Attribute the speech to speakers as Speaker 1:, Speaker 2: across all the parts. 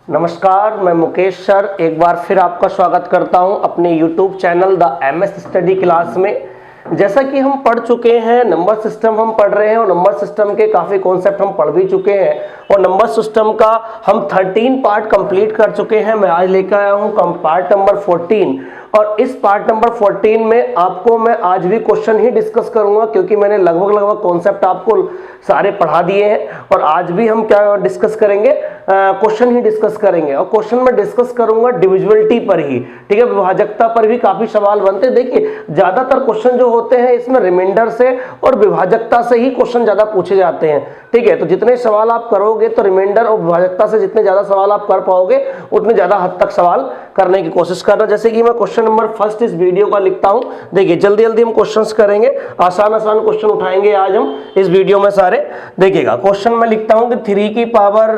Speaker 1: नमस्कार, मैं मुकेश सर एक बार फिर आपका स्वागत करता हूं अपने YouTube channel the MS study class में। जैसा कि हम पढ़ चुके हैं, नंबर सिस्टम हम पढ़ रहे हैं और नंबर सिस्टम के काफ़ी कॉन्सेप्ट हम पढ़ भी चुके हैं और नंबर सिस्टम का हम 13 पार्ट कंप्लीट कर चुके हैं। मैं आज लेकर आया हूं पार्ट नंबर 14 और इस पार्ट नंबर 14 में आपको मैं आज भी क्वेश्चन ही डिस्कस करूंगा, क्योंकि मैंने लगभग कॉन्सेप्ट आपको सारे पढ़ा दिए हैं। और आज भी हम क्या डिस्कस करेंगे, क्वेश्चन ही डिस्कस करेंगे और क्वेश्चन में डिस्कस करूंगा डिविजिबिलिटी पर ही, ठीक है। विभाजकता पर भी काफी सवाल बनते हैं। देखिए, ज्यादातर क्वेश्चन जो होते हैं इसमें रिमाइंडर से और विभाजकता से ही क्वेश्चन ज्यादा पूछे जाते हैं, ठीक है। तो जितने सवाल आप करोगे तो रिमाइंडर और विभाजकता से जितने ज्यादा सवाल आप कर पाओगे उतने ज्यादा हद तक सवाल करने की कोशिश करना। जैसे कि मैं क्वेश्चन नंबर फर्स्ट इस वीडियो का लिखता हूं। देखिए, जल्दी जल्दी हम क्वेश्चंस करेंगे, आसान आसान क्वेश्चन उठाएंगे आज हम इस वीडियो में सारे। देखिएगा, क्वेश्चन में लिखता हूं कि 3 की पावर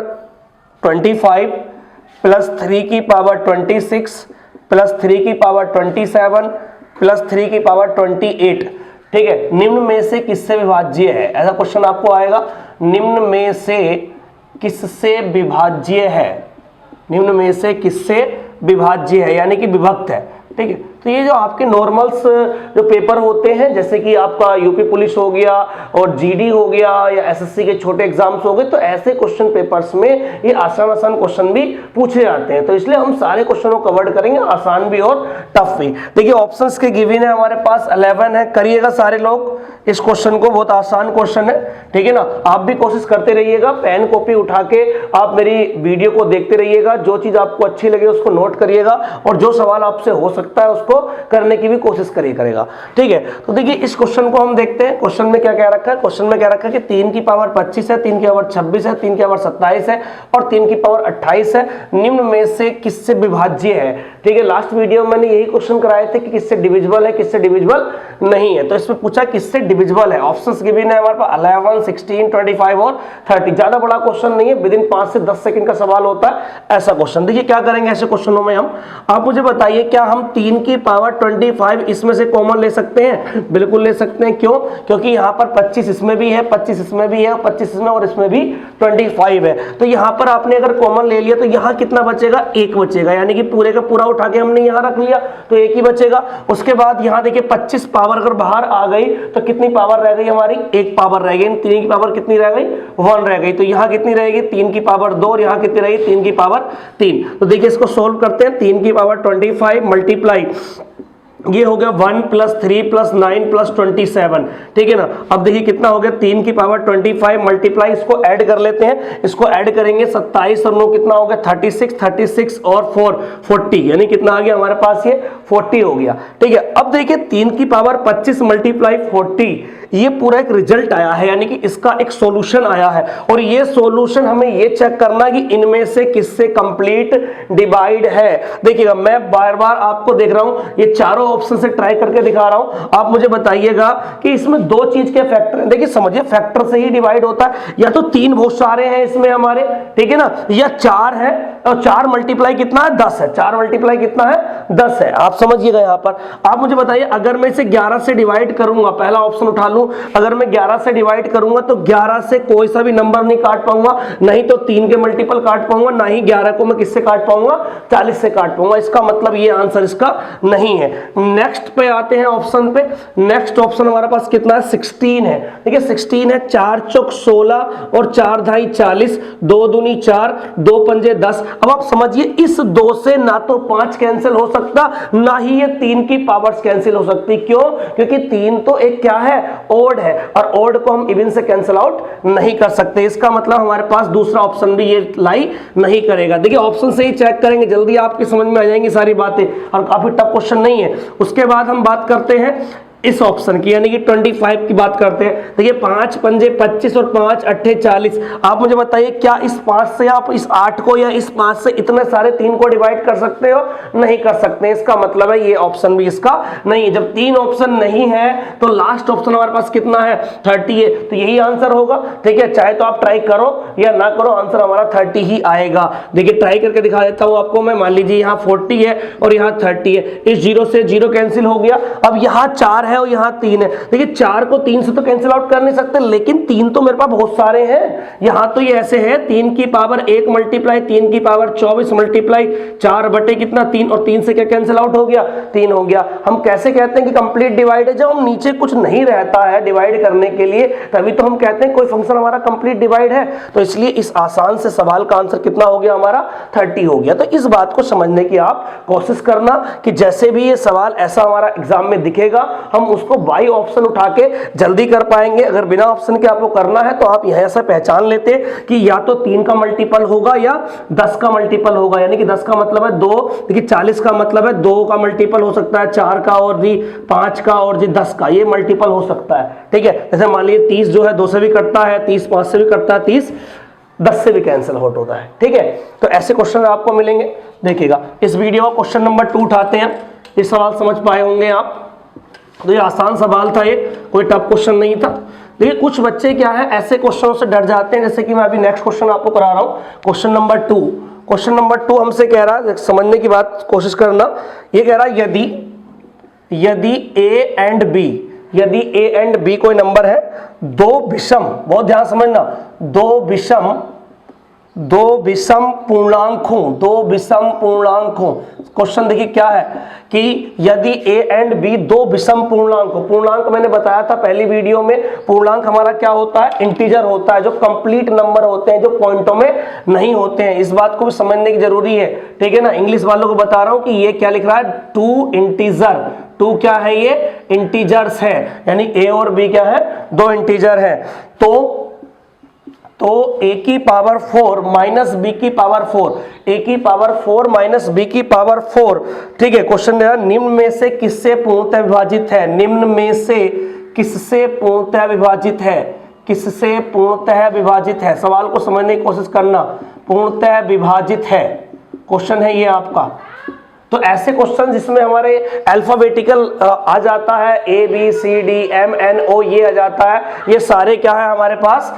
Speaker 1: 25 प्लस 3 की पावर 26 प्लस 3 की पावर 27 प्लस 3 की पावर 28, ठीक है, निम्न में से किससे विभाज्य है। ऐसा क्वेश्चन आपको आएगा, निम्न में से किससे विभाज्य है, निम्न में से किससे विभाज्य है यानी कि विभक्त है, ठीक है। तो ये जो आपके नॉर्मल्स जो पेपर होते हैं, जैसे कि आपका यूपी पुलिस हो गया और जीडी हो गया या एसएससी के छोटे एग्जाम्स हो गए, तो ऐसे क्वेश्चन पेपर्स में ये आसान आसान क्वेश्चन भी पूछे जाते हैं। तो इसलिए हम सारे क्वेश्चनों को कवर करेंगे, आसान भी और टफ भी। देखिए, ऑप्शंस के गिवन है हमारे पास 11 है। करिएगा सारे लोग इस क्वेश्चन को, बहुत आसान क्वेश्चन है, ठीक है ना। आप भी कोशिश करते रहिएगा, पेन कॉपी उठा के आप मेरी वीडियो को देखते रहिएगा, जो चीज आपको अच्छी लगे उसको नोट करिएगा और जो सवाल आपसे हो सकता है उसको करने की भी कोशिश करिएगा, ठीक है। तो देखिए, इस क्वेश्चन को हम देखते हैं। क्वेश्चन में क्या कह रखा है, क्वेश्चन में क्या रखा है कि 3 की पावर 25 है, 3 की पावर 26 है, 3 की पावर 27 है और 3 की पावर 28 है। निम्न में से किससे विभाज्य है, ठीक है। लास्ट वीडियो में मैंने यही क्वेश्चन कराए थे कि किससे डिविजिबल है, किससे डिविजिबल नहीं है। तो इसमें पूछा किससे डिविजिबल है। ऑप्शंस गिवन है हमारे पास 11, 16, 25 और 30। ज्यादा बड़ा क्वेश्चन नहीं है, विद इन 5 से 10 सेकंड का सवाल होता है ऐसा क्वेश्चन। देखिए क्या करेंगे ऐसे क्वेश्चनों में हम, आप मुझे बताइए क्या हम 3 की पावर 25 इसमें से कॉमन ले सकते हैं। बिल्कुल ले सकते हैं। क्यों? क्योंकि यहाँ पर 25 इसमें भी है, 25 इसमें भी है, 25 इसमें और इसमें भी 25 है। तो यहाँ पर आपने अगर कॉमन ले लिया तो यहाँ कितना बचेगा, 1 बचेगा, यानी कि पूरे का पूरा उठा के हमने यहाँ रख लिया तो 1 ही बचेगा। उसके बाद यहाँ देखिए 25 पावर अगर बाहर आ गई तो कितनी पावर रह गई हमारी, 1 पावर रह गई। 3 की पावर कितनी रह गई, 1 रह गई। तो यहाँ कितनी रहेगी, 3 की पावर 2 और यहाँ कितनी रहेगी, 3 की पावर 3। तो देखिए इसको सोल्व करते हैं। 3 की पावर 25 मल्टीप्लाई, ये हो गया 1 प्लस 3 प्लस 9 प्लस 27, ठीक है ना। अब देखिए कितना हो गया, 3 की पावर 25 मल्टीप्लाई, इसको ऐड कर लेते हैं। इसको ऐड करेंगे 27 और 9 कितना हो गया 36, 36 और 4 40, यानी कितना आ गया हमारे पास, ये 40 हो गया, ठीक है। अब देखिए 3 की पावर 25 मल्टीप्लाई 40, ये पूरा एक रिजल्ट आया है, यानी कि इसका एक सॉल्यूशन आया है। और ये सॉल्यूशन हमें ये चेक करना कि इनमें से किससे कंप्लीट डिवाइड है। देखिएगा मैं बार बार आपको देख रहा हूं, ये चारों ऑप्शन से ट्राई करके दिखा रहा हूं। आप मुझे बताइएगा कि इसमें 2 चीज के फैक्टर हैं। देखिए समझिए, फैक्टर से ही डिवाइड होता है, या तो 3 बहुत सारे हैं इसमें हमारे, ठीक है ना, या 4 है और 4 मल्टीप्लाई कितना है, 10 है। 4 मल्टीप्लाई कितना है, 10 है। आप समझिएगा यहाँ पर। आप मुझे बताइए, अगर मैं इसे 11 से डिवाइड करूंगा, पहला ऑप्शन उठा लूं, अगर मैं 11 से डिवाइड करूंगा तो 11 से कोई सा भी नंबर नहीं काट पाऊंगा, नहीं तो 3 के मल्टीपल काट पाऊंगा, ना ही 11 को मैं किससे काट पाऊंगा, 40 से काट पाऊंगा। इसका मतलब ये आंसर इसका नहीं है। नेक्स्ट पे आते हैं ऑप्शन पे। नेक्स्ट ऑप्शन हमारे पास कितना है, 16 है। देखिए 16 है, 4 चौक 16 और 4 ढाई 40, 2 दूनी 4, 2 पंजे 10। अब आप समझिए, इस 2 से ना तो 5 कैंसिल हो सकता, ना ही ये 3 की पावर्स कैंसिल हो सकती। क्यों? क्योंकि 3 तो एक क्या है, ओड है, और ओड को हम इवन से कैंसिल आउट नहीं कर सकते। इसका मतलब हमारे पास दूसरा ऑप्शन भी ये लाई नहीं करेगा। देखिए ऑप्शन से ही चेक करेंगे, जल्दी आपकी समझ में आ जाएंगी सारी बातें, और काफी टफ क्वेश्चन नहीं है। उसके बाद हम बात करते हैं इस ऑप्शन की, यानी कि 25 की बात करते हैं। देखिए 5 पंजे 25 और 5 अट्ठे 40। आप मुझे बताइए, क्या इस 5 से आप इस 8 को या इस 5 से इतने सारे 3 को डिवाइड कर सकते हो? नहीं कर सकते। इसका मतलब है ये ऑप्शन भी इसका नहीं है। जब 3 ऑप्शन नहीं है तो लास्ट ऑप्शन हमारे पास कितना है, 30 है। तो यही आंसर होगा, ठीक है। चाहे तो आप ट्राई करो या ना करो, आंसर हमारा 30 ही आएगा। देखिए ट्राई करके दिखा देता हूं आपको मैं। मान लीजिए यहाँ 40 है और यहाँ 30 है, इस 0 से 0 कैंसिल हो गया। अब यहाँ 4 है और यहाँ 3 है। देखिए 4 को 3 से तो कैंसिल आउट कर नहीं सकते, लेकिन 3 तो मेरे पास बहुत सारे हैं। यहाँ तो ये ऐसे है 3 की पावर 1 मल्टीप्लाई 3 की पावर 24 मल्टीप्लाई 4 बटे कितना 3, और 3 से क्या कैंसिल आउट हो गया 3 हो गया। हम कैसे कहते हैं कि कंप्लीट डिवाइड है? जब हम नीचे कुछ नहीं रहता है डिवाइड करने के लिए तभी तो हम कहते हैं कोई फंक्शन हमारा कंप्लीट डिवाइड है। तो इसलिए इस आसान से सवाल का आंसर कितना हो गया हमारा 30 हो गया। तो इस बात को समझने की आप कोशिश करना कि जैसे भी ये सवाल ऐसा हमारा एग्जाम में दिखेगा हम उसको बाई ऑप्शन उठा के जल्दी कर पाएंगे। अगर बिना ऑप्शन के आपको करना है तो आप यहां से पहचान लेते कि या तो 3 का मल्टीपल होगा या 10 का मल्टीपल होगा, यानी कि 10 का मतलब है 2, देखिए 40 का मतलब है 2 का मल्टीपल हो सकता है 4 का और जी 5 का और जी 10 का, ये मल्टीपल हो सकता है। ठीक है, जैसे मान लीजिए 30 जो है 2 से भी कटता है, 30 5 से भी कटता है, 30 10 से भी कैंसिल आउट होता है। ठीक है, तो ऐसे क्वेश्चन आपको मिलेंगे। देखिएगा इस वीडियो का क्वेश्चन नंबर 2 उठाते हैं। ये सवाल समझ पाए होंगे आप। तो ये आसान सवाल था, ये कोई टफ क्वेश्चन नहीं था। देखिए कुछ बच्चे क्या है ऐसे क्वेश्चनों से डर जाते हैं, जैसे कि मैं अभी नेक्स्ट क्वेश्चन आपको करा रहा हूं, क्वेश्चन नंबर 2। क्वेश्चन नंबर 2 हमसे कह रहा है, समझने की बात कोशिश करना, ये कह रहा है यदि ए एंड बी, यदि ए एंड बी कोई नंबर है, दो विषम, बहुत ध्यान समझना, दो विषम पूर्णांक हो। क्वेश्चन देखिए क्या है कि यदि ए एंड बी दो विषम पूर्णांक हो। पूर्णांक मैंने बताया था पहली वीडियो में, पूर्णांक हमारा क्या होता है इंटीजर होता है, जो कंप्लीट नंबर होते हैं, जो पॉइंटों में नहीं होते हैं। इस बात को भी समझने की जरूरी है। ठीक है ना, इंग्लिश वालों को बता रहा हूं कि ये क्या लिख रहा है 2 इंटीजर, 2 क्या है ये इंटीजर्स है, यानी ए और बी क्या है 2 इंटीजर है। तो a की पावर 4 माइनस बी की पावर 4, a की पावर 4 माइनस बी की पावर 4। ठीक है, क्वेश्चन है निम्न में से किससे पूर्णतः विभाजित है, निम्न में से किससे पूर्णतः विभाजित है, किससे पूर्णतः विभाजित है। सवाल को समझने की कोशिश करना, पूर्णतः विभाजित है क्वेश्चन है ये आपका। तो ऐसे क्वेश्चन जिसमें हमारे अल्फाबेटिकल आ जाता है A B C D M N O ये आ जाता है, ये सारे क्या है हमारे पास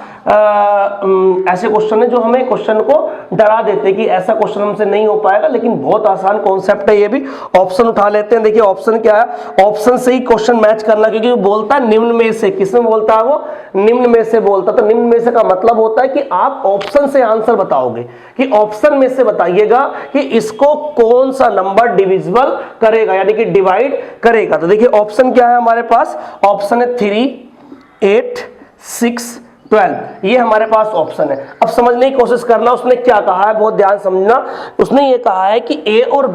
Speaker 1: ऐसे क्वेश्चन है जो हमें क्वेश्चन को डरा देते कि ऐसा क्वेश्चन हमसे नहीं हो पाएगा, लेकिन बहुत आसान कॉन्सेप्ट है ये भी। ऑप्शन उठा लेते हैं। देखिए ऑप्शन क्या है, ऑप्शन से ही क्वेश्चन मैच करना, क्योंकि वो बोलता है निम्न में से, किसमें बोलता है वो निम्न में से बोलता, तो निम्न में से का मतलब होता है कि आप ऑप्शन से आंसर बताओगे, कि ऑप्शन में से बताइएगा कि इसको कौन सा नंबर डिविजिबल करेगा, यानी कि डिवाइड करेगा। तो देखिए ऑप्शन क्या है हमारे पास, ऑप्शन है 3, 8, 6, 12, ये हमारे पास ऑप्शन है। अब समझने की कोशिश करना उसने क्या कहा है, बहुत ध्यान समझना। उसने ये कहा है कि ए और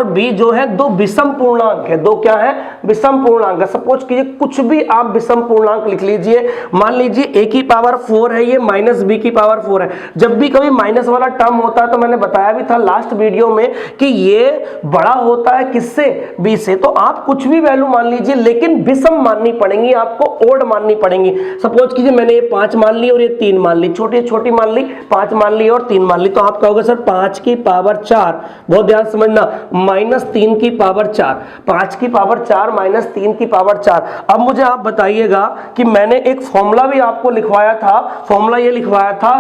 Speaker 1: बी जो है दो विषम पूर्णांक है, दो क्या है विषम पूर्णांक है। सपोज कीजिए कुछ भी आप विषम पूर्णांक लिख लीजिए, मान लीजिए ए की पावर 4 है ये माइनस बी की पावर 4 है। जब भी कभी माइनस वाला टर्म होता है तो मैंने बताया भी था लास्ट वीडियो में कि ये बड़ा होता है किससे, बी से। तो आप कुछ भी वैल्यू मान लीजिए, लेकिन विषम माननी पड़ेंगी आपको, ओड माननी पड़ेंगी। सपोज कीजिए मैंने ये 5 मान ली और ये 3 मान ली, छोटी मान ली, 5 मान ली और 3 मान ली, तो आप कहोगे सर 5 की पावर 4, बहुत ध्यान समझना, माइनस 3 की पावर 4, 5 की पावर 4 माइनस 3 की पावर 4। अब मुझे आप बताइएगा कि मैंने एक फॉर्मूला भी आपको लिखवाया था, फॉर्मूला ये लिखवाया था,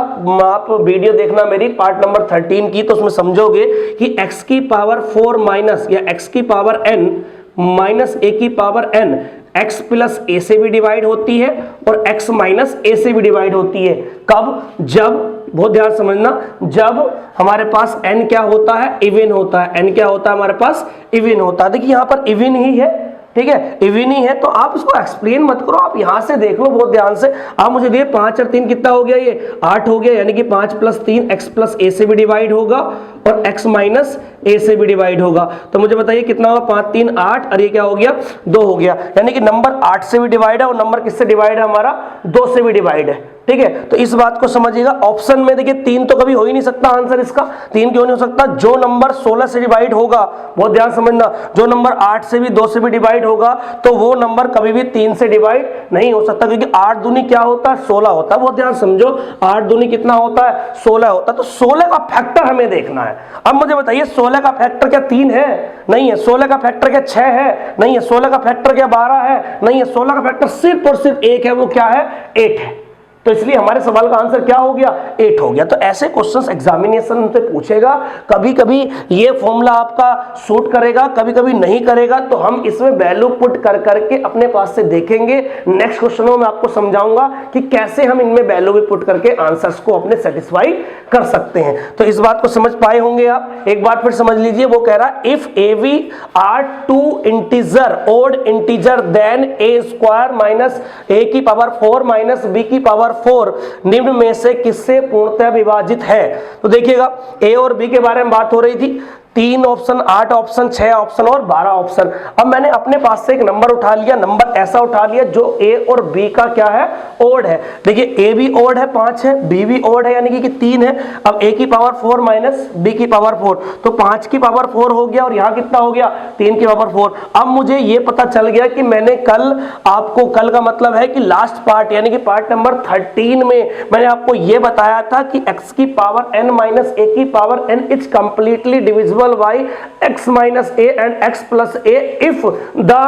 Speaker 1: आप वीडियो देखना मेरी पार्ट नंबर 13 की, तो उसमें समझोगे कि x की पावर 4 माइनस या x की पावर n माइनस a की power n x plus a से भी डिवाइड होती है और x माइनस a से भी डिवाइड होती है। कब, जब, बहुत ध्यान समझना, जब हमारे पास n क्या होता है इवन होता है, n क्या होता है हमारे पास इवन होता है। देखिए यहाँ पर इवन ही है, ठीक है, इवन ही है, तो आप इसको एक्सप्लेन मत करो, आप यहां से देख लो बहुत ध्यान से। आप मुझे दिए 5 और 3 कितना हो गया, ये 8 हो गया, यानी कि 5 प्लस 3 x प्लस a से भी डिवाइड होगा और x माइनस a से भी डिवाइड होगा। तो मुझे बताइए कितना होगा, 5 3 8 और ये क्या हो गया 2 हो गया, यानी कि नंबर 8 से भी डिवाइड है और नंबर किससे डिवाइड है हमारा 2 से भी डिवाइड है। ठीक है, तो इस बात को समझिएगा। ऑप्शन में देखिए 3 तो कभी हो ही नहीं सकता आंसर इसका, 3 क्यों नहीं हो सकता, जो नंबर 16 से डिवाइड होगा, बहुत ध्यान समझना, जो नंबर 8 से भी 2 से भी डिवाइड होगा तो वो नंबर कभी भी 3 से डिवाइड नहीं हो सकता, क्योंकि 8 दूनी क्या होता है 16 होता है, बहुत ध्यान समझो, 8 दूनी कितना होता है 16 होता है। तो 16 का फैक्टर हमें देखना है। अब मुझे बताइए 16 का फैक्टर क्या 3 है, नहीं है, 16 का फैक्टर क्या 6 है, नहीं है, 16 का फैक्टर क्या 12 है, नहीं है, 16 का फैक्टर सिर्फ और सिर्फ एक है, वो क्या है 8 है। तो इसलिए हमारे सवाल का आंसर क्या हो गया, 8 हो गया। तो ऐसे क्वेश्चंस एग्जामिनेशन से पूछेगा, कभी कभी ये फॉर्मूला आपका सूट करेगा, कभी कभी नहीं करेगा, तो हम इसमें वैल्यू पुट कर करके अपने पास से देखेंगे। नेक्स्ट क्वेश्चनों में आपको समझाऊंगा कि कैसे हम इनमें वैल्यू भी पुट करके आंसर्स को अपने सेटिस्फाई कर सकते हैं। तो इस बात को समझ पाए होंगे आप। एक बार फिर समझ लीजिए, वो कह रहा if a b are two integer odd integer then a square minus a की पावर 4 माइनस बी की पावर 4 निम्न में से किससे पूर्णतः विभाजित है। तो देखिएगा, ए और बी के बारे में बात हो रही थी, 3 ऑप्शन, 8 ऑप्शन, 6 ऑप्शन और 12 ऑप्शन। अब मैंने अपने पास से एक नंबर उठा लिया, नंबर ऐसा उठा लिया जो ए और बी का क्या है, ओड है। देखिए ए भी ओड है 5 है, बी भी ओड है यानी कि 3 है। अब ए की पावर 4 माइनस बी की पावर 4, तो 5 की पावर 4 हो गया और यहां कितना हो गया, 3 की पावर 4। अब मुझे ये पता चल गया कि मैंने कल आपको, कल का मतलब है कि लास्ट पार्ट यानी कि पार्ट नंबर 13 में मैंने आपको ये बताया था कि x की पावर n माइनस a की power n is completely divisible by x minus a and x plus a if the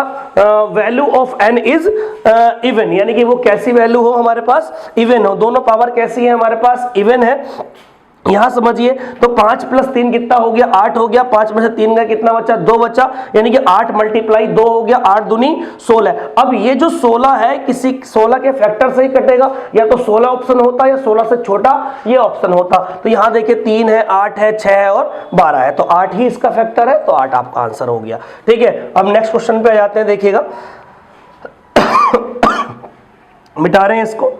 Speaker 1: value of n is even, यानी कि वो कैसी वैल्यू हो हमारे पास, इवन हो, दोनों पावर कैसी है हमारे पास, इवन है। यहां समझिए, तो 5 प्लस 3 कितना हो गया, 8 हो गया। 5 में से 3 का कितना बचा, 2 बचा, यानी कि 8 मल्टीप्लाई 2 हो गया, 8 दूनी 16। अब ये जो 16 है किसी 16 के फैक्टर से ही कटेगा, या तो 16 ऑप्शन होता या 16 से छोटा ये ऑप्शन होता। तो यहां देखिए 3 है, 8 है, 6 है और 12 है, तो 8 ही इसका फैक्टर है, तो 8 आपका आंसर हो गया। ठीक है, अब नेक्स्ट क्वेश्चन पे आ जाते हैं। देखिएगा मिटा रहे हैं इसको।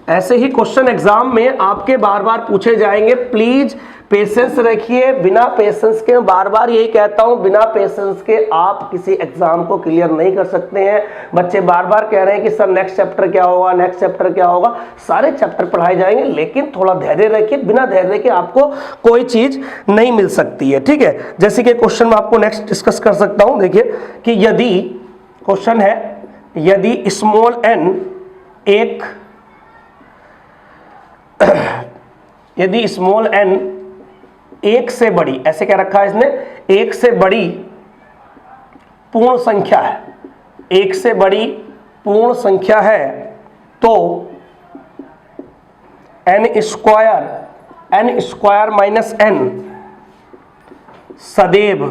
Speaker 1: ऐसे ही क्वेश्चन एग्जाम में आपके बार बार पूछे जाएंगे, प्लीज पेशेंस रखिए। बिना पेशेंस के, बार बार यही कहता हूं, बिना पेशेंस के आप किसी एग्जाम को क्लियर नहीं कर सकते हैं। बच्चे बार बार कह रहे हैं कि सर नेक्स्ट चैप्टर क्या होगा, नेक्स्ट चैप्टर क्या होगा। सारे चैप्टर पढ़ाए जाएंगे, लेकिन थोड़ा धैर्य रखिए। बिना धैर्य के आपको कोई चीज नहीं मिल सकती है। ठीक है, जैसे कि क्वेश्चन में आपको नेक्स्ट डिस्कस कर सकता हूं। देखिए कि यदि क्वेश्चन है, यदि स्मॉल n एक यदि स्मॉल n 1 से बड़ी, ऐसे क्या रखा है इसने, 1 से बड़ी पूर्ण संख्या है, 1 से बड़ी पूर्ण संख्या है, तो n स्क्वायर माइनस n सदैव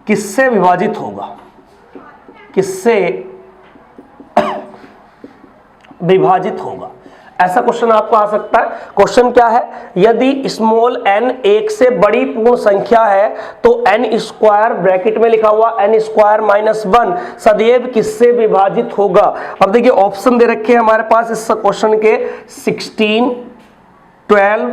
Speaker 1: किससे विभाजित होगा, किससे विभाजित होगा। ऐसा क्वेश्चन आपको आ सकता है। क्वेश्चन क्या है, यदि स्मॉल n 1 से बड़ी पूर्ण संख्या है तो n स्क्वायर ब्रैकेट में लिखा हुआ n स्क्वायर माइनस 1 सदैव किससे विभाजित होगा। अब देखिए ऑप्शन दे रखे हैं हमारे पास इस क्वेश्चन के 16, 12,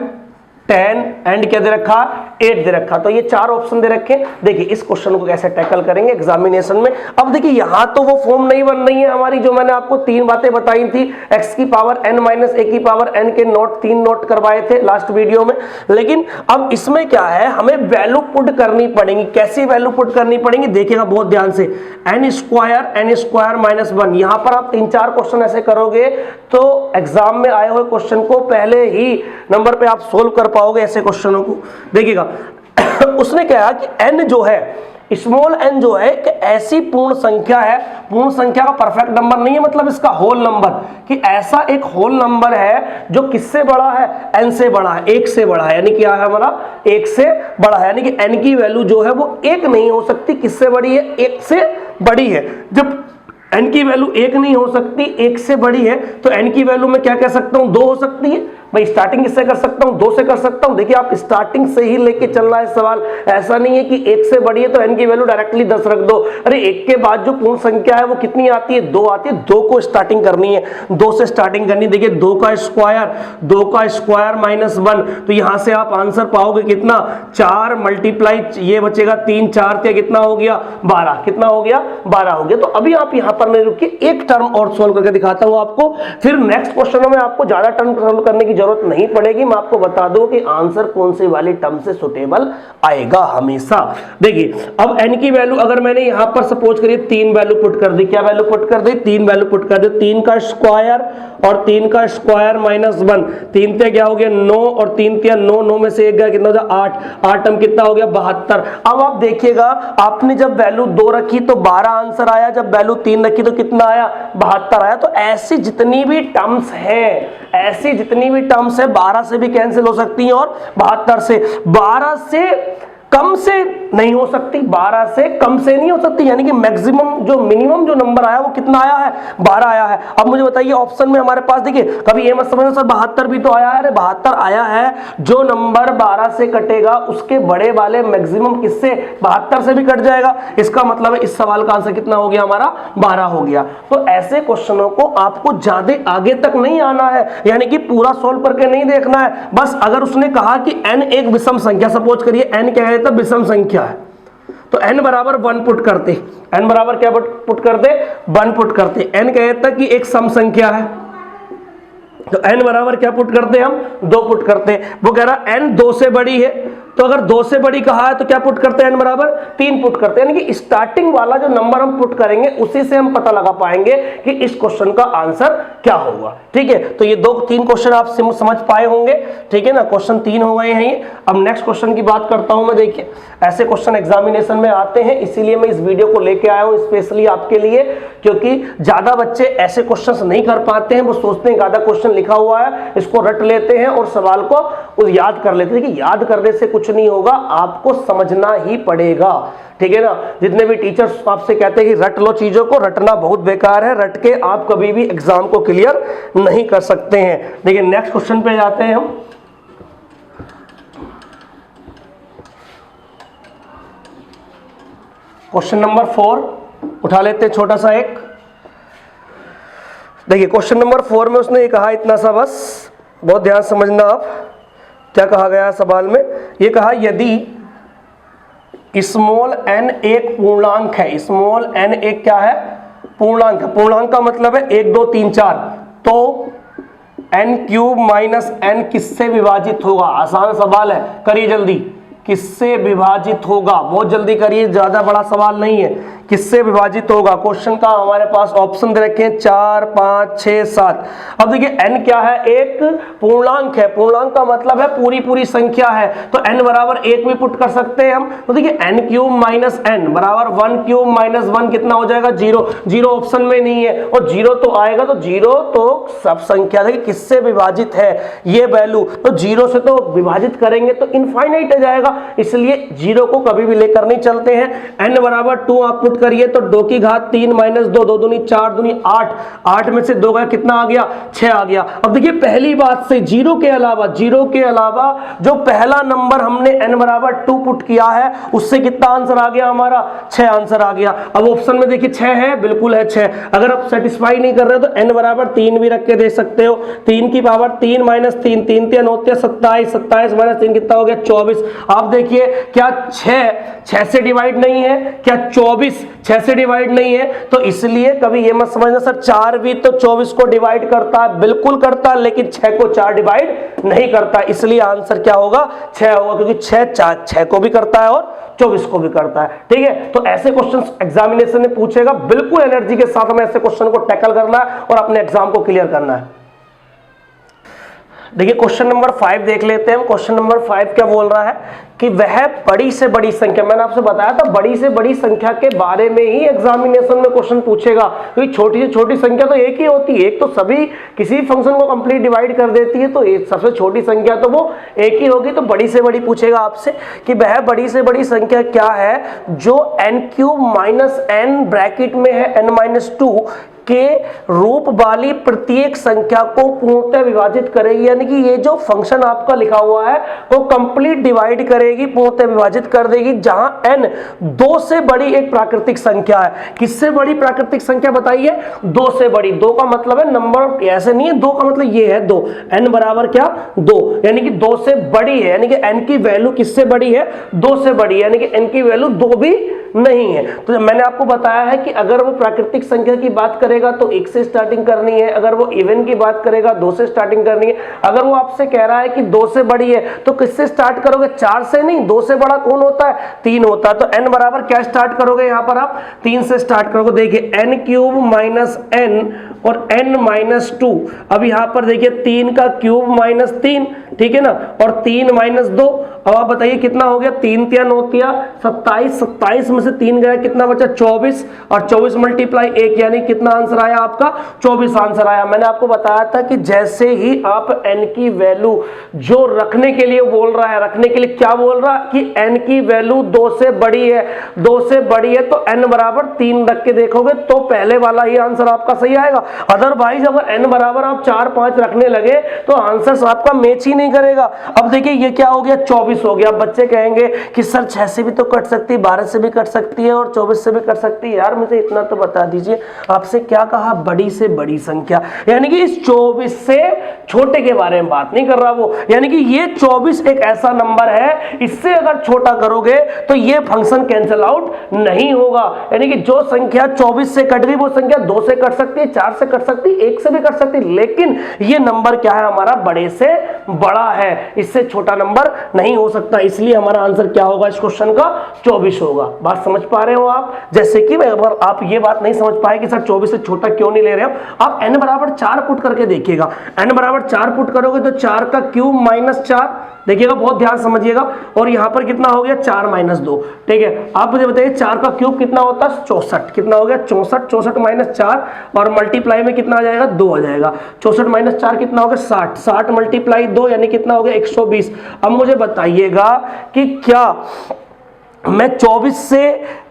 Speaker 1: 10 एंड क्या दे रखा, 8 दे रखा। तो ये 4 ऑप्शन दे रखे। देखिए इस क्वेश्चन को कैसे टैकल करेंगे एग्जामिनेशन में। अब देखिए यहां तो वो फॉर्म नहीं बन रही है हमारी, जो मैंने आपको 3 बातें बताई थी, x की पावर n माइनस a की पावर n के नोट 3 नोट करवाए थे लास्ट वीडियो में। लेकिन अब इसमें क्या है, हमें वैल्यू पुट करनी पड़ेगी। कैसी वैल्यू पुट करनी पड़ेगी, देखिएगा बहुत ध्यान से। n स्क्वायर माइनस 1, यहां पर आप 3-4 क्वेश्चन ऐसे करोगे तो एग्जाम में आए हुए क्वेश्चन को पहले ही नंबर पे आप सोल्व कर पाओगे ऐसे क्वेश्चनों को। देखिएगा उसने कहा कि n जो है, स्मॉल n जो है एक ऐसी पूर्ण संख्या है, पूर्ण संख्या का परफेक्ट नंबर नहीं है, मतलब इसका होल नंबर, कि ऐसा एक होल नंबर है जो किससे बड़ा है, n से बड़ा है, 1 से बड़ा है, यानी क्या है हमारा 1 से बड़ा है, यानी कि n की वैल्यू जो है वो 1 नहीं हो सकती, किससे बड़ी है, 1 से बड़ी है। जब n की वैल्यू 1 नहीं हो सकती, 1 से बड़ी है, तो n की वैल्यू मैं क्या कह सकता हूं, 2 हो सकती है। मैं स्टार्टिंग किससे कर सकता हूं, 2 से कर सकता हूं। देखिए आप स्टार्टिंग से ही लेके चल रहा है सवाल, ऐसा नहीं है कि 1 से बड़ी है तो n की वैल्यू डायरेक्टली 10 रख दो। अरे 1 के बाद जो पूर्ण संख्या है वो कितनी आती है, 2 आती है। 2 को स्टार्टिंग करनी है, 2 से स्टार्टिंग करनी। देखिए 2 का स्क्वायर माइनस 1, तो यहां से आप आंसर पाओगे कितना, 4 मल्टीप्लाई ये बचेगा 3, 4 क्या कितना हो गया, 12। कितना हो गया, 12 हो गया। तो अभी आप यहां पर नहीं रुकिए, एक टर्म और सोल्व करके दिखाता हूं आपको, फिर नेक्स्ट क्वेश्चन में आपको ज्यादा टर्म सोल्व करने की जरूरत नहीं पड़ेगी, मैं आपको बता दूं कि आंसर कौन सी वाली टर्म से सुटेबल आएगा हमेशा। देखिए अब n की वैल्यू अगर मैंने यहां पर सपोज करिए 3 वैल्यू पुट कर दी, क्या वैल्यू पुट कर दी, 3 वैल्यू पुट कर दी, 3 का स्क्वायर और 3 का स्क्वायर माइनस 1, 3 ते क्या हो गया 9 और 3 तिया 9, 9 में से 1 गया कितना हो गया 8, 8 टर्म कितना हो गया 72। अब आप देखिएगा आपने जब वैल्यू 2 रखी तो 12 आंसर आया, जब वैल्यू 3 रखी तो कितना आया 72 आया। तो ऐसी जितनी भी टर्म्स है, ऐसी जितनी भी टर्म्स है 12 से भी कैंसिल हो सकती हैं और 72 से, 12 से कम से नहीं हो सकती, 12 से कम से नहीं हो सकती, यानी कि मैक्सिमम जो मिनिमम जो नंबर आया वो कितना आया है 12 आया है। अब मुझे बताइए ऑप्शन में हमारे पास देखिए, कभी ये मत समझना सर 72 भी तो आया है, अरे 72 आया है, जो नंबर 12 से कटेगा उसके बड़े वाले मैक्सिमम किससे 72 से भी कट जाएगा, इसका मतलब है इस सवाल का आंसर कितना हो गया हमारा 12 हो गया। तो ऐसे क्वेश्चनों को आपको ज्यादा आगे तक नहीं आना है, यानी कि पूरा सोल्व करके नहीं देखना है, बस अगर उसने कहा कि n एक विषम संख्या, सपोज करिए n क्या है तो विषम संख्या है, तो n बराबर 1 पुट करते, n बराबर क्या पुट करते 1 पुट करते, n कहता कि एक सम संख्या है तो n बराबर क्या पुट करते हम 2 पुट करते, वो कह रहा n 2 से बड़ी है, तो अगर 2 से बड़ी कहा है तो क्या पुट करते हैं n बराबर 3 पुट करते हैं, यानी कि स्टार्टिंग वाला जो नंबर हम पुट करेंगे उसी से हम पता लगा पाएंगे कि इस क्वेश्चन का आंसर क्या होगा। ठीक है, तो ये 2-3 क्वेश्चन आप समझ पाए होंगे, ठीक है ना, क्वेश्चन 3 हो गए हैं ये। अब नेक्स्ट क्वेश्चन की बात करता हूं मैं। देखिए ऐसे क्वेश्चन एग्जामिनेशन में आते हैं, इसीलिए मैं इस वीडियो को लेके आया हूं स्पेशली आपके लिए, क्योंकि ज्यादा बच्चे ऐसे क्वेश्चंस नहीं कर पाते हैं, वो सोचते हैं ज्यादा क्वेश्चन लिखा हुआ है इसको रट लेते हैं और सवाल को याद कर लेते हैं, कि याद करने से कुछ नहीं होगा, आपको समझना ही पड़ेगा। ठीक है ना, जितने भी टीचर्स आपसे कहते हैं कि रट लो चीजों को, रटना बहुत बेकार है, रट के आप कभी भी एग्जाम को क्लियर नहीं कर सकते हैं। देखिए नेक्स्ट क्वेश्चन पे जाते हैं हम। क्वेश्चन नंबर 4 उठा लेते हैं, छोटा सा एक। देखिए क्वेश्चन नंबर 4 में उसने ये कहा इतना सा, बस बहुत ध्यान समझना आप क्या कहा गया सवाल में। ये कहा यदि स्मॉल n एक पूर्णांक है, स्मॉल n एक क्या है पूर्णांक है, पूर्णांक का मतलब है 1 2 3 4, तो n क्यूब माइनस n किससे विभाजित होगा। आसान सवाल है, करिए जल्दी, किससे विभाजित होगा, बहुत जल्दी करिए, ज्यादा बड़ा सवाल नहीं है, किससे विभाजित होगा। क्वेश्चन का हमारे पास ऑप्शन दे रखे हैं 4 5 6 7। अब देखिए n क्या है, एक पूर्णांक है, पूर्णांक का मतलब है पूरी संख्या है, तो n बराबर 1 भी पुट कर सकते हैं हम। तो देखिए n क्यूब माइनस n बराबर 1 क्यूब माइनस 1 कितना हो जाएगा 0, 0 ऑप्शन में नहीं है और 0 तो आएगा, तो 0 तो सब संख्या देखिए किससे विभाजित है ये वैल्यू, तो 0 से तो विभाजित करेंगे तो इनफाइनाइट आ जाएगा, इसलिए 0 को कभी भी लेकर नहीं चलते हैं। n बराबर 2 आप पुट करिए तो 2 की घात 3 माइनस 2, 2 दूनी 4 दूनी 8, 8 में से 2 का कितना आ गया 6 आ गया। अब देखिए पहली बात से 0 के अलावा जो पहला नंबर हमने n बराबर 2 पुट किया है उससे कितना आंसर आ गया हमारा 6 आंसर आ गया। अब ऑप्शन में देखिए 6 है, बिल्कुल है 6। अगर आप सेटिस्फाई नहीं कर रहे हो तो n बराबर 3 भी रख के दे सकते हो, 3 की पावर 3 माइनस 3, 3 3 9 27, 27 माइनस 3 कितना हो गया 24। आप देखिए क्या 6 से डिवाइड नहीं है, क्या 24 6 से डिवाइड नहीं है, तो इसलिए कभी ये मत समझना सर 4 भी तो 24 को डिवाइड करता है, बिल्कुल करता है, लेकिन 6 को 4 डिवाइड नहीं करता, इसलिए आंसर क्या होगा 6 होगा, क्योंकि 6 को भी करता है और 24 को भी करता है। ठीक है, तो ऐसे क्वेश्चन एग्जामिनेशन में पूछेगा, बिल्कुल एनर्जी के साथ हमें ऐसे क्वेश्चन को टैकल करना है और अपने एग्जाम को क्लियर करना है। देखिए क्वेश्चन नंबर 5 देख लेते हैं। क्वेश्चन नंबर 5 क्या बोल रहा है कि वह बड़ी से बड़ी संख्या, मैंने आपसे बताया था बड़ी से बड़ी संख्या के बारे में ही एग्जामिनेशन में क्वेश्चन पूछेगा, क्योंकि छोटी से छोटी संख्या तो एक ही होती है, एक तो सभी किसी फंक्शन को कंप्लीट डिवाइड कर देती है, तो एक सबसे छोटी संख्या तो वो एक ही होगी। तो बड़ी से बड़ी पूछेगा आपसे कि वह बड़ी से बड़ी संख्या क्या है जो n cube minus n bracket में है n माइनस 2 के रूप वाली प्रत्येक संख्या को पूर्णतः विभाजित करेगी, यानी कि ये जो फंक्शन आपका लिखा हुआ है वो कंप्लीट डिवाइड करेगी, पूर्णतः विभाजित कर देगी, जहां n 2 से बड़ी एक प्राकृतिक संख्या है। किससे बड़ी प्राकृतिक संख्या बताइए 2 से बड़ी, 2 का मतलब है नंबर, ऐसे नहीं है 2 का मतलब ये है 2, n बराबर क्या 2, यानी कि 2 से बड़ी है, यानी कि n की वैल्यू किससे बड़ी है 2 से बड़ी है, यानी कि n की वैल्यू 2 भी नहीं है। तो मैंने आपको बताया है कि अगर वो प्राकृतिक संख्या की बात करें करेगा तो 1 से स्टार्टिंग करनी है, अगर वो इवन की बात करेगा 2 से स्टार्टिंग करनी है, अगर वो आपसे कह रहा है कि 2 से बड़ी है तो किससे स्टार्ट करोगे? 4 से नहीं, 2 से बड़ा कौन होता है? 3 होता है। तो n बराबर क्या स्टार्ट करोगे? यहां पर आप 3 से स्टार्ट करोगे। देखिए n क्यूब माइनस n और n माइनस 2, अब यहां पर देखिए 3 का क्यूब माइनस 3, ठीक है ना, और 3 माइनस 2, अब आप बताइए कितना हो गया? 3 तिया 9 तिया 27, 27 में से 3 गया, कितना बचा? 24, और 24 मल्टीप्लाई 1 यानी कितना आंसर आया आपका? 24 आंसर आया। मैंने आपको बताया था कि जैसे ही आप n की वैल्यू जो रखने के लिए बोल रहा है, रखने के लिए क्या बोल रहा है कि n की वैल्यू 2 से बड़ी है, 2 से बड़ी है, तो n बराबर 3 रख के देखोगे तो पहले वाला ही आंसर आपका सही आएगा। अदरवाइज अगर n बराबर आप 4 5 रखने लगे तो आंसर आपका मैच ही नहीं करेगा। अब देखिए ये क्या हो गया? 24 हो गया। बच्चे कहेंगे कि सर 6 से भी तो कट सकती है, 12 से भी कट सकती है और 24 से भी कट सकती है। यार मुझे इतना तो बता दीजिए, आपसे क्या कहा? बड़ी से बड़ी संख्या, यानी कि इस 24 से छोटे के बारे में बात नहीं कर रहा वो, यानी कि ये 24 एक ऐसा नंबर है, इससे अगर छोटा करोगे तो ये फंक्शन कैंसिल आउट नहीं होगा। यानी कि जो संख्या 24 से कट गई वो संख्या 2 से कट सकती है, 4 से कट सकती है, 1 से भी कट सकती है, लेकिन ये नंबर क्या है? हमारा बड़े से बड़ा है, इससे छोटा नंबर नहीं हो सकता। इसलिए हमारा आंसर क्या होगा इस क्वेश्चन का? 24 होगा। बात समझ पा रहे हो आप? जैसे कि अगर आप ये बात नहीं समझ पाए कि सर 24 से छोटा क्यों नहीं ले रहे हो, आप n बराबर 4 पुट करके देखिएगा। n बराबर 4 पुट करोगे तो 4 का क्यूब माइनस 4, देखिएगा, बहुत ध्यान समझिएगा, और यहां पर कितना हो गया? 4 माइनस 2, ठीक है। आप मुझे बताइए 4 का क्यूब कितना होता है? 64, कितना हो गया? 64, 64 माइनस 4 और मल्टीप्लाई में कितना आ जाएगा? 2 आ जाएगा। 64 माइनस 4 कितना हो गया? 60, 60 मल्टीप्लाई 2 यानी कितना हो गया? 120। अब मुझे बताइएगा कि क्या मैं 24 से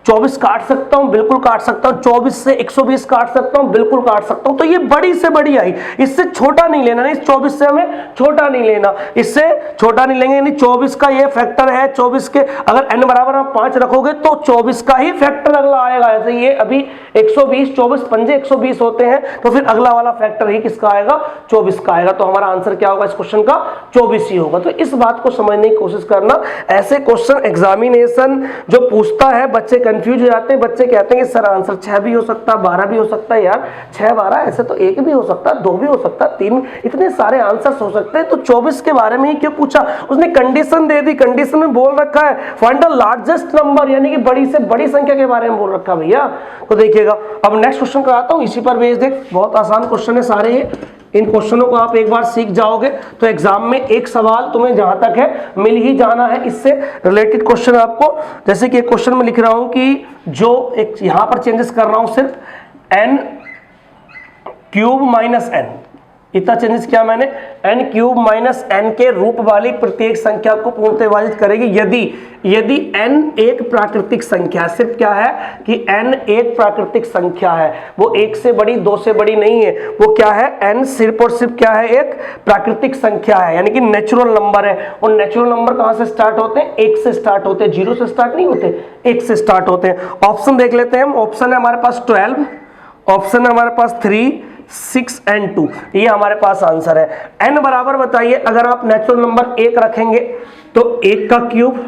Speaker 1: 24 काट सकता हूं? बिल्कुल काट सकता हूं। 24 से 120 काट सकता हूं? बिल्कुल काट सकता हूं। तो ये बड़ी से बड़ी आई, इससे छोटा नहीं लेना, नहीं, 24 से हमें छोटा नहीं लेना, इससे छोटा नहीं लेंगे। यानी 24 का ये फैक्टर है, 24 के अगर n बराबर आप 5 रखोगे तो 24 का ही फैक्टर अगला आएगा। ऐसे ये अभी 120, 24 पंजे 120 होते हैं, तो फिर अगला वाला फैक्टर ही किसका आएगा? 24 का आएगा। तो हमारा आंसर क्या होगा इस क्वेश्चन का? 24 ही होगा। तो इस बात को समझने की कोशिश करना। ऐसे क्वेश्चन एग्जामिनेशन जो पूछता है, बच्चे कंफ्यूज हो जाते हैं, बच्चे कहते हैं कि सर आंसर 6 भी हो सकता है, 12 भी हो सकता है। यार 6 12 ऐसे तो 1 भी हो सकता है, 2 भी हो सकता है, 3, इतने सारे आंसर्स हो सकते हैं। तो 24 के बारे में ही क्यों पूछा? उसने कंडीशन दे दी, कंडीशन में बोल रखा है फाइंड द लार्जेस्ट नंबर, यानी कि बड़ी से बड़ी संख्या के बारे में बोल रखा भैया। तो देखिएगा, अब नेक्स्ट क्वेश्चन कराता हूं, इसी पर बेस देख, बहुत आसान क्वेश्चन है सारे ये। इन क्वेश्चनों को आप एक बार सीख जाओगे तो एग्जाम में एक सवाल तुम्हें जहां तक है मिल ही जाना है इससे रिलेटेड क्वेश्चन आपको। जैसे कि एक क्वेश्चन में लिख रहा हूं कि जो एक यहां पर चेंजेस कर रहा हूं, सिर्फ n क्यूब माइनस n, इतना चेंजेस किया मैंने। n क्यूब माइनस n के रूप वाली प्रत्येक संख्या को पूर्णतः विभाजित करेगी यदि n एक प्राकृतिक संख्या, सिर्फ क्या है कि n एक प्राकृतिक संख्या है, वो 1 से बड़ी 2 से बड़ी नहीं है, वो क्या है? n सिर्फ और सिर्फ क्या है? एक प्राकृतिक संख्या है, यानी कि नेचुरल नंबर है। और नेचुरल नंबर कहां से स्टार्ट होते हैं? 1 से स्टार्ट होते हैं, 0 से स्टार्ट नहीं होते, 1 से स्टार्ट होते हैं। ऑप्शन देख लेते हैं हम। ऑप्शन है हमारे पास 12, ऑप्शन है हमारे पास 3, 6 and 2, ये हमारे पास आंसर है। n बराबर बताइए, अगर आप नेचुरल नंबर 1 रखेंगे तो 1 का क्यूब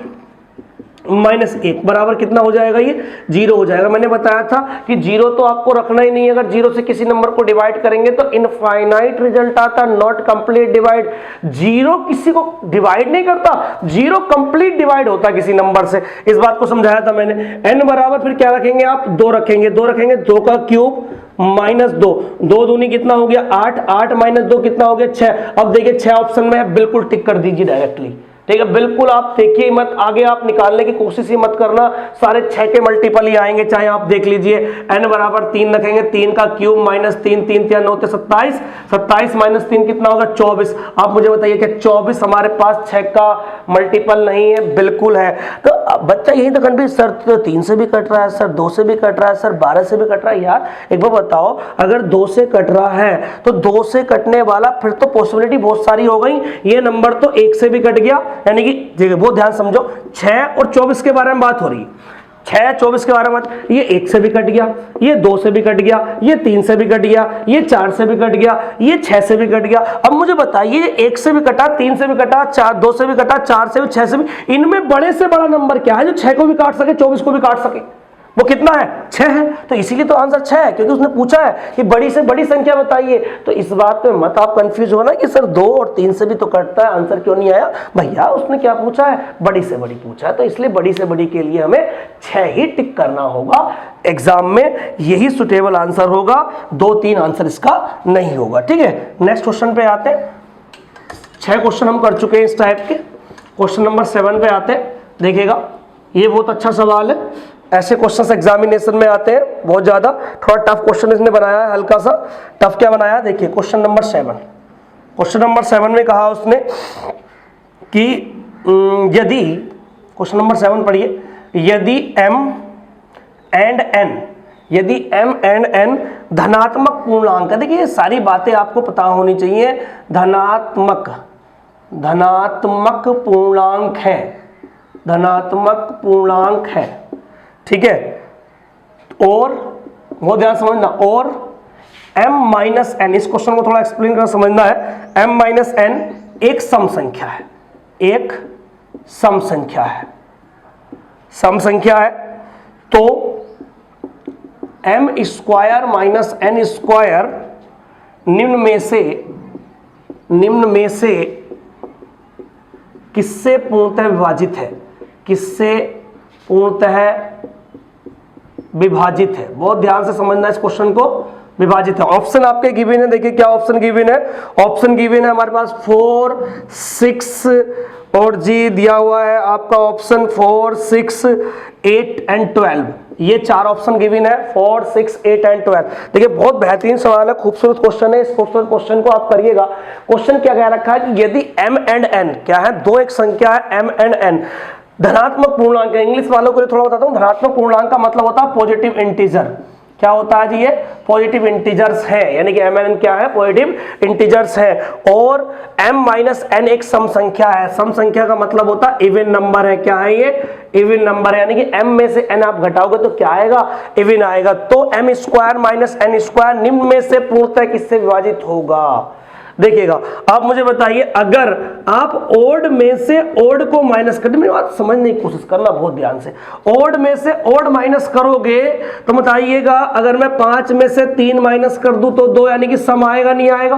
Speaker 1: माइनस 1 बराबर कितना हो जाएगा? ये 0 हो जाएगा। मैंने बताया था कि 0 तो आपको रखना ही नहीं है, अगर 0 से किसी नंबर को डिवाइड करेंगे तो इनफाइनाइट रिजल्ट आता, नॉट कंप्लीट डिवाइड। 0 किसी को डिवाइड नहीं करता, 0 कंप्लीट डिवाइड होता किसी नंबर से, इस बात को समझाया था मैंने। n बराबर फिर क्या रखेंगे आप? 2 रखेंगे, 2 रखेंगे, 2 का क्यूब माइनस 2, 2 दूनी कितना हो गया? 8, 8 माइनस 2 कितना हो गया? 6। अब देखिए 6 ऑप्शन में है, बिल्कुल टिक कर दीजिए डायरेक्टली, ठीक है, बिल्कुल आप देखिए मत, आगे आप निकालने की कोशिश ही मत करना, सारे 6 के मल्टीपल ही आएंगे। चाहे आप देख लीजिए n बराबर 3 रखेंगे, 3 का क्यूब माइनस 3, 3 3 9 27, 27 माइनस 3 कितना होगा? 24। आप मुझे बताइए कि 24 हमारे पास 6 का मल्टीपल नहीं है? बिल्कुल है। तो बच्चा यही तो कंफ्यूज, सर तो 3 से भी कट रहा है, सर 2 से भी कट रहा है, सर 12 से भी कट रहा है। यार एक बार बताओ, अगर 2 से कट रहा है तो 2 से कटने वाला फिर तो पॉसिबिलिटी बहुत सारी हो गई। ये नंबर तो 1 से भी कट गया, यानी कि बहुत ध्यान समझो, 6 और 24 के बारे में बात हो रही है, 6 24 के बारे में, ये 1 से भी कट गया, ये 2 से भी कट गया, ये 3 से भी कट गया, ये 4 से भी कट गया, ये 6 से भी कट गया। अब मुझे बताइए, ये 1 से भी कटा, 3 से भी कटा, 2 से भी कटा, 4 से भी, 6 से भी, इनमें बड़े से बड़ा नंबर क्या है जो 6 को भी काट सके, 24 को भी काट सके? वो कितना है 6 है, तो इसीलिए तो आंसर 6 है, क्योंकि उसने पूछा है कि बड़ी से बड़ी संख्या बताइए। तो इस बात पे मत आप कंफ्यूज हो ना कि सर 2 और 3 से भी तो कटता है, आंसर क्यों नहीं आया। भैया उसने क्या पूछा है, बड़ी से बड़ी पूछा है, तो इसलिए बड़ी से बड़ी के लिए हमें 6 ही टिक करना होगा। एग्जाम में यही सुटेबल आंसर होगा, 2-3 आंसर इसका नहीं होगा। ठीक है, नेक्स्ट क्वेश्चन पे आते हैं। 6 क्वेश्चन हम कर चुके हैं इस टाइप के। क्वेश्चन नंबर 7 पे आते हैं। देखिएगा, ये बहुत अच्छा सवाल है, ऐसे क्वेश्चंस एग्जामिनेशन में आते हैं बहुत ज्यादा। थोड़ा टफ क्वेश्चन इसने बनाया है, हल्का सा टफ। क्या बनाया, देखिए क्वेश्चन नंबर 7। क्वेश्चन नंबर 7 में कहा उसने कि यदि, क्वेश्चन नंबर 7 पढ़िए, यदि m एंड n, यदि m एंड n धनात्मक पूर्णांक है। देखिए ये सारी बातें आपको पता होनी चाहिए। धनात्मक पूर्णांक है, धनात्मक पूर्णांक है, ठीक है। और वो ध्यान समझना, और m माइनस n, इस क्वेश्चन को थोड़ा एक्सप्लेन कर समझना है। m माइनस n एक सम संख्या है, एक सम संख्या है, सम संख्या है। तो m square minus n square निम्न में से किससे पूर्णतः विभाजित है, किससे पूर्णतः विभाजित है। बहुत ध्यान से समझना इस क्वेश्चन को। विभाजित है, ऑप्शन आपके गिवन है। देखिए क्या ऑप्शन गिवन है, ऑप्शन गिवन है हमारे पास 4, 6 और जी दिया हुआ है आपका ऑप्शन 4, 6, 8 एंड 12। ये 4 ऑप्शन गिवन है, 4, 6, 8 एंड 12। देखिए बहुत बेहतरीन सवाल है, खूबसूरत क्वेश्चन है। इस खूबसूरत क्वेश्चन को आप करिएगा। क्वेश्चन क्या कह रखा है कि यदि m एंड n, क्या है, दो एक संख्या है m एंड n, धनात्मक पूर्णांक है। इंग्लिश वालों को थोड़ा बताता हूं, धनात्मक पूर्णांक का मतलब होता है पॉजिटिव इंटीजर। क्या होता है जी, ये पॉजिटिव इंटीजर्स है, यानी कि m एंड n क्या है, पॉजिटिव इंटीजर्स है। और m माइनस n एक सम संख्या है। सम संख्या का मतलब होता है इवन नंबर है। क्या है ये, इवन नंबर है, यानी कि m में से n आप घटाओगे तो क्या आएगा, इवन आएगा। तो m square minus n square निम्न में से पूर्णतः किससे विभाजित होगा। देखिएगा, आप मुझे बताइए, अगर आप ओड में से ओड को माइनस कर, मेरी बात समझने की कोशिश करना बहुत ध्यान से। ओड में से ओड माइनस करोगे तो बताइएगा, अगर मैं 5 में से 3 माइनस कर दूं तो 2, यानी कि सम आएगा नहीं आएगा,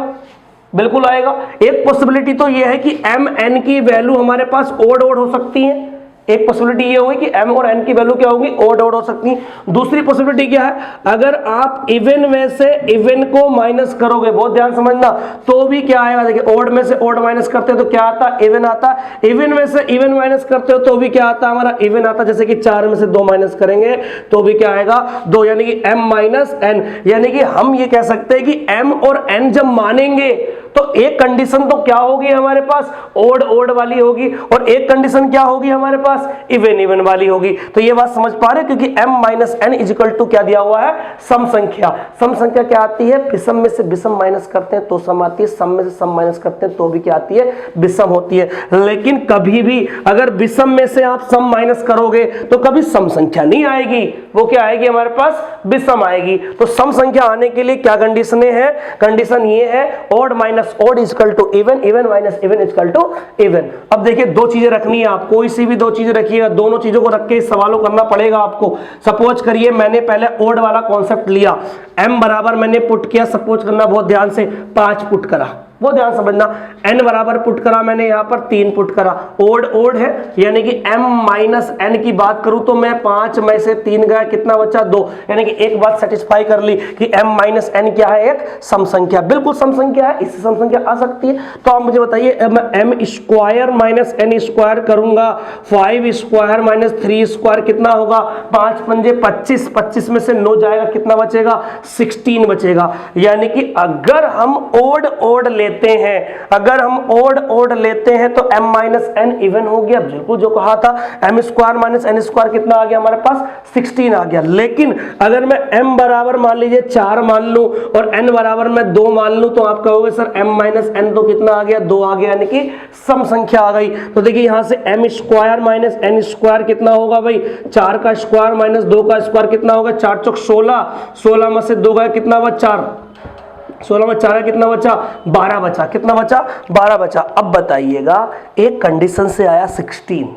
Speaker 1: बिल्कुल आएगा। एक पॉसिबिलिटी तो यह है कि m n की वैल्यू हमारे पास ओड हो सकती है। एक पॉसिबिलिटी ये होगी कि m और n की वैल्यू क्या होगी, ओड हो सकती है। दूसरी पॉसिबिलिटी क्या है, अगर आप इवन में से इवन को माइनस करोगे, बहुत ध्यान समझना, तो भी क्या आएगा। देखिए ओड में से ओड माइनस करते हैं तो क्या आता है, इवन आता है। इवन में से इवन माइनस करते हो तो भी क्या आता है, हमारा इवन आता है। जैसे कि 4 में से 2 माइनस करेंगे तो भी क्या आएगा, 2, यानी कि m माइनस n। यानी कि हम ये कह सकते हैं कि m और n जब मानेंगे तो एक कंडीशन तो क्या होगी हमारे पास, ओड ओड वाली होगी, और एक कंडीशन क्या होगी हमारे पास, इवन इवन वाली होगी। तो ये बात समझ पा रहे, क्योंकि m minus n equal to क्या दिया हुआ है, सम संख्या। सम संख्या क्या आती है, विषम में से विषम माइनस करते हैं तो सम आती है, सम में से सम माइनस करते हैं तो भी क्या आती है, विषम होती है। लेकिन कभी भी अगर विषम में से आप सम माइनस करोगे तो कभी सम संख्या नहीं आएगी, वो क्या आएगी हमारे पास, विषम आएगी। तो सम संख्या आने के लिए क्या कंडीशनें हैं, कंडीशन ये है, odd minus odd equal to even, even minus even equal to even. अब देखिए दो चीजें रखनी है आप, कोई सी भी दो चीजें रखिएगा, दोनों चीजों को रख के सवालों करना पड़ेगा आपको। सपोज करिए मैंने पहले ओड वाला कॉन्सेप्ट लिया, m बराबर मैंने पुट किया, सपोज करना बहुत ध्यान से, 5 पुट करा, वो ध्यान समझना। n बराबर पुट करा मैंने यहाँ पर 3 पुट करा, ओड ओड है, यानी कि m माइनस n की बात करूं तो मैं 5 में से 3 गया, कितना बचा, 2, यानी कि एक बात सेटिस्फाई कर ली कि m माइनस n क्या है, एक सम संख्या, बिल्कुल सम संख्या है, इससे सम संख्या आ सकती है। तो आप मुझे बताइए, मैं m square minus n square करूंगा, 5 स्क्वायर माइनस 3 स्क्वायर कितना होगा, 5 पंजे 25, 25 में से 9 जाएगा, कितना बचेगा, 16 बचेगा। यानी कि अगर हम ओड ओड लेते हैं, अगर हम ओड ओड लेते हैं तो m माइनस n इवन हो गया, बिल्कुल जो कहा था, m square minus n square कितना आ गया हमारे पास, 16 आ गया। लेकिन अगर मैं m बराबर मान लीजिए 4 मान लूं और n बराबर मैं 2 मान लूं तो आप कहोगे सर m माइनस n तो कितना आ गया, 2 आ गया, यानी कि सम संख्या आ गई। तो देखिए यहां से m square minus n square कितना होगा भाई, 4 का स्क्वायर माइनस 2 का स्क्वायर कितना होगा, 4 चौक 16, 16 में से 2 गया, कितना हुआ, 4, 16 में 4 कितना बचा, 12 बचा, कितना बचा, 12 बचा। अब बताइएगा, एक कंडीशन से आया 16,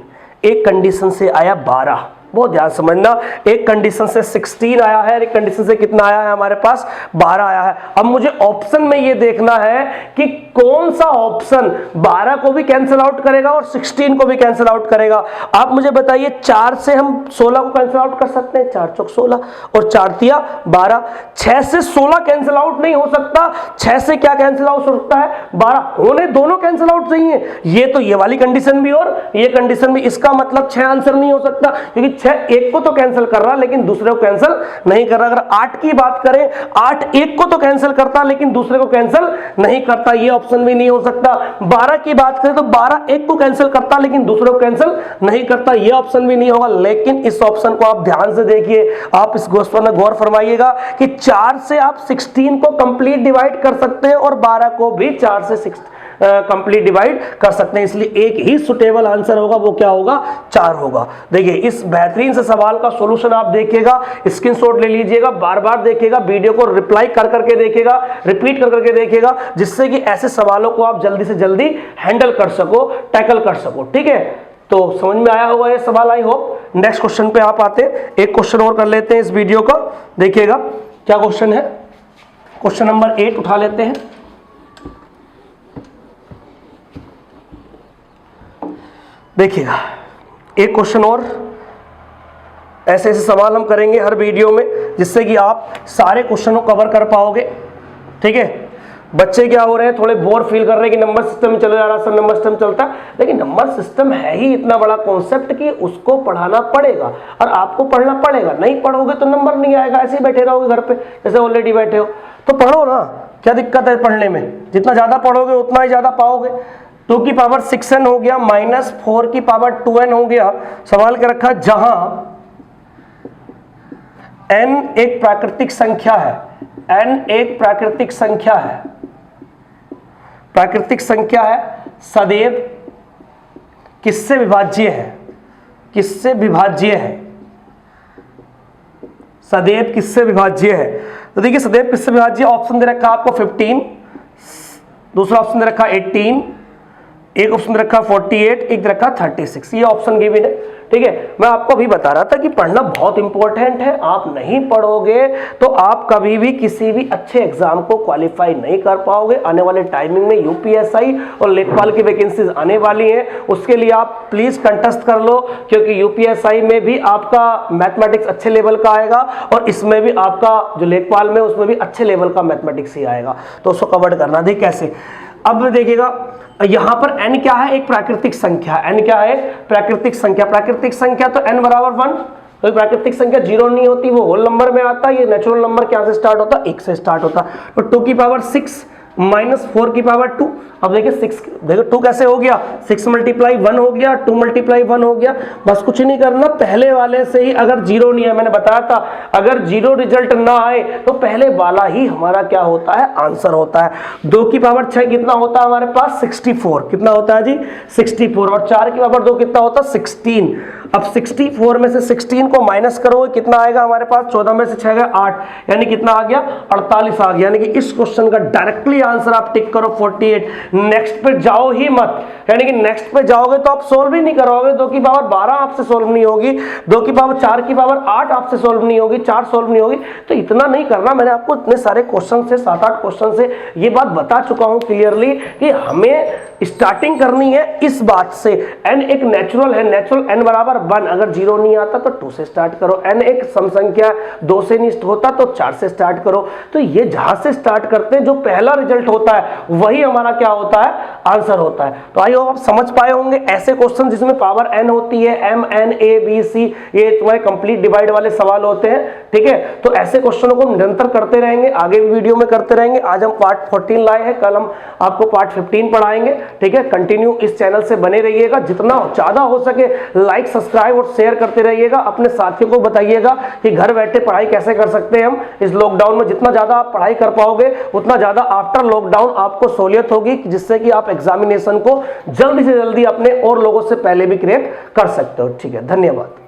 Speaker 1: एक कंडीशन से आया 12, बहुत ध्यान समझना, एक कंडीशन से 16 आया है, एक कंडीशन से कितना आया है हमारे पास 12 आया है। अब मुझे ऑप्शन में ये देखना है कि कौन सा ऑप्शन 12 को भी कैंसिल आउट करेगा और 16 को भी कैंसिल आउट करेगा। आप मुझे बताइए 4 से हम 16 को कैंसिल आउट कर सकते हैं, 4 चौक 16 और 4 तिया 12। 6 से 16 कैंसिल आउट नहीं हो सकता, 6 से क्या कैंसिल आउट हो सकता है 12, होने दोनों कैंसिल आउट चाहिए। ये तो ये वाली कंडीशन भी और ये कंडीशन भी, इसका मतलब 6 आंसर नहीं हो सकता, क्योंकि 6 एक को तो कैंसिल कर रहा लेकिन दूसरे को कैंसिल नहीं कर रहा। अगर 8 की बात करें, 8 एक को तो कैंसिल करता लेकिन दूसरे को कैंसिल नहीं करता, ये ऑप्शन भी नहीं हो सकता। 12 की बात करें तो 12 एक को कैंसिल करता लेकिन दूसरे को कैंसिल नहीं करता, ये ऑप्शन भी नहीं होगा। लेकिन इस ऑप्शन को आप ध्यान से देखिए, आप इस क्वेश्चन में गौर फरमाइएगा कि 4 से आप 16 को कंप्लीट डिवाइड कर सकते हैं और 12 को भी 4 से 6 कंप्लीट डिवाइड कर सकते हैं, इसलिए एक ही सुटेबल आंसर होगा, वो क्या होगा 4 होगा। देखिए इस बेहतरीन से सवाल का सॉल्यूशन आप देखिएगा, स्क्रीनशॉट ले लीजिएगा, बार बार देखिएगा, वीडियो को रिप्लाई कर करके देखिएगा, रिपीट कर करके देखिएगा, जिससे कि ऐसे सवालों को आप जल्दी से जल्दी हैंडल कर सको, टैकल कर सको। ठीक है, तो समझ में आया होगा ये सवाल, आई होप। नेक्स्ट क्वेश्चन पे आप आते हैं, एक क्वेश्चन और कर लेते हैं इस वीडियो का। देखिएगा क्या क्वेश्चन है, क्वेश्चन नंबर 8 उठा लेते हैं। देखिएगा एक क्वेश्चन और, ऐसे ऐसे सवाल हम करेंगे हर वीडियो में, जिससे कि आप सारे क्वेश्चनों को कवर कर पाओगे। ठीक है, बच्चे क्या हो रहे हैं, थोड़े बोर फील कर रहे हैं कि नंबर सिस्टम चल जा रहा है, सर नंबर सिस्टम चलता है, लेकिन नंबर सिस्टम है ही इतना बड़ा कॉन्सेप्ट कि उसको पढ़ाना पड़ेगा और आपको पढ़ना पड़ेगा। नहीं पढ़ोगे तो नंबर नहीं आएगा, ऐसे ही बैठे रहोगे घर पे जैसे ऑलरेडी बैठे हो। तो पढ़ो ना, क्या दिक्कत है पढ़ने में, जितना ज्यादा पढ़ोगे उतना ही ज्यादा पाओगे। 2 की पावर 6n हो गया माइनस 4 की पावर 2n हो गया। सवाल क्या रखा, जहां n एक प्राकृतिक संख्या है, n एक प्राकृतिक संख्या है, प्राकृतिक संख्या है, सदैव किससे विभाज्य है, किससे विभाज्य है, सदैव किससे विभाज्य है। तो देखिए सदैव किससे विभाज्य, ऑप्शन दे रखा आपको 15, दूसरा ऑप्शन दे रखा 18, एक ऑप्शन रखा 48, एक रखा 36, ये ऑप्शन गिवन है। ठीक है, मैं आपको अभी बता रहा था कि पढ़ना बहुत इंपॉर्टेंट है। आप नहीं पढ़ोगे तो आप कभी भी किसी भी अच्छे एग्जाम को क्वालिफाई नहीं कर पाओगे। आने वाले टाइमिंग में यूपीएसआई और लेखपाल की वैकेंसीज आने वाली हैं, उसके लिए आप प्लीज कंटेस्ट कर लो, क्योंकि यूपीएसआई में भी आपका मैथमेटिक्स अच्छे लेवल का आएगा और इसमें भी आपका जो लेखपाल में उसमें भी अच्छे लेवल का मैथमेटिक्स ही आएगा, तो उसको कवर करना। देखिए कैसे, अब देखिएगा यहां पर n क्या है, एक प्राकृतिक संख्या, n क्या है प्राकृतिक संख्या, प्राकृतिक संख्या तो n बराबर 1, तो प्राकृतिक संख्या 0 नहीं होती, वो होल नंबर में आता है। ये नेचुरल नंबर क्या से स्टार्ट होता है, 1 से स्टार्ट होता है। तो 2 की पावर 6 माइनस 4 की पावर 2, अब देखिए 6, देखो 2 कैसे हो गया, 6 मल्टीप्लाई 1 हो गया, 2 मल्टीप्लाई 1 हो गया। बस कुछ नहीं करना, पहले वाले से ही अगर 0 नहीं है, मैंने बताया था अगर 0 रिजल्ट ना आए तो पहले वाला ही हमारा क्या होता है, आंसर होता है। 2 की पावर 6 कितना होता है हमारे पास 64, कितना होता है जी 64, और 4 की पावर 2 कितना होता है 16। अब 64 में से 16 को माइनस करोगे कितना आएगा हमारे पास, 14 में से 6 गया 8, यानी कितना आ गया 48 आ गया। यानी कि इस क्वेश्चन का डायरेक्टली आंसर आप टिक करो 48, नेक्स्ट पे जाओ ही मत, यानी कि नेक्स्ट पे जाओगे तो आप सोल्व ही नहीं करोगे। 2 की पावर 12 आपसे सोल्व नहीं होगी, 2 की पावर 4 की पावर 8 आपसे सोल्व नहीं होगी, 4 सोल्व नहीं होगी। तो इतना नहीं करना, मैंने आपको इतने सारे क्वेश्चन से 7-8 क्वेश्चन से ये बात बता चुका हूं क्लियरली कि हमें स्टार्टिंग करनी है इस बात से। n एक नेचुरल है, नेचुरल n बराबर 1, अगर 0 नहीं आता तो 2 से स्टार्ट करो। n एक सम संख्या 2 से नहीं होता तो 4 से स्टार्ट करो। तो ये जहां से स्टार्ट करते हैं, जो पहला रिजल्ट होता है वही हमारा क्या होता है, आंसर होता है। तो आई होप आप समझ पाए होंगे। ऐसे क्वेश्चन जिसमें पावर n होती है, m n a b c, ये तुम्हारे कंप्लीट डिवाइड वाले सवाल होते हैं। ठीक है, तो ऐसे क्वेश्चनों को निरंतर करते रहेंगे, आगे भी वीडियो में करते रहेंगे। आज हम पार्ट 14 लाए हैं, कल हम आपको पार्ट 15 पढ़ाएंगे। ठीक है, कंटिन्यू इस चैनल से बने रहिएगा, जितना ज्यादा हो सके लाइक सब्सक्राइब और शेयर करते रहिएगा। अपने साथियों को बताइएगा कि घर बैठे पढ़ाई कैसे कर सकते हैं हम इस लॉकडाउन में। जितना ज्यादा आप पढ़ाई कर पाओगे उतना ज्यादा आफ्टर लॉकडाउन आपको सहूलियत होगी, जिससे कि आप एग्जामिनेशन को जल्दी से जल्दी अपने और लोगों से पहले भी क्रैक कर सकते हो। ठीक है, धन्यवाद।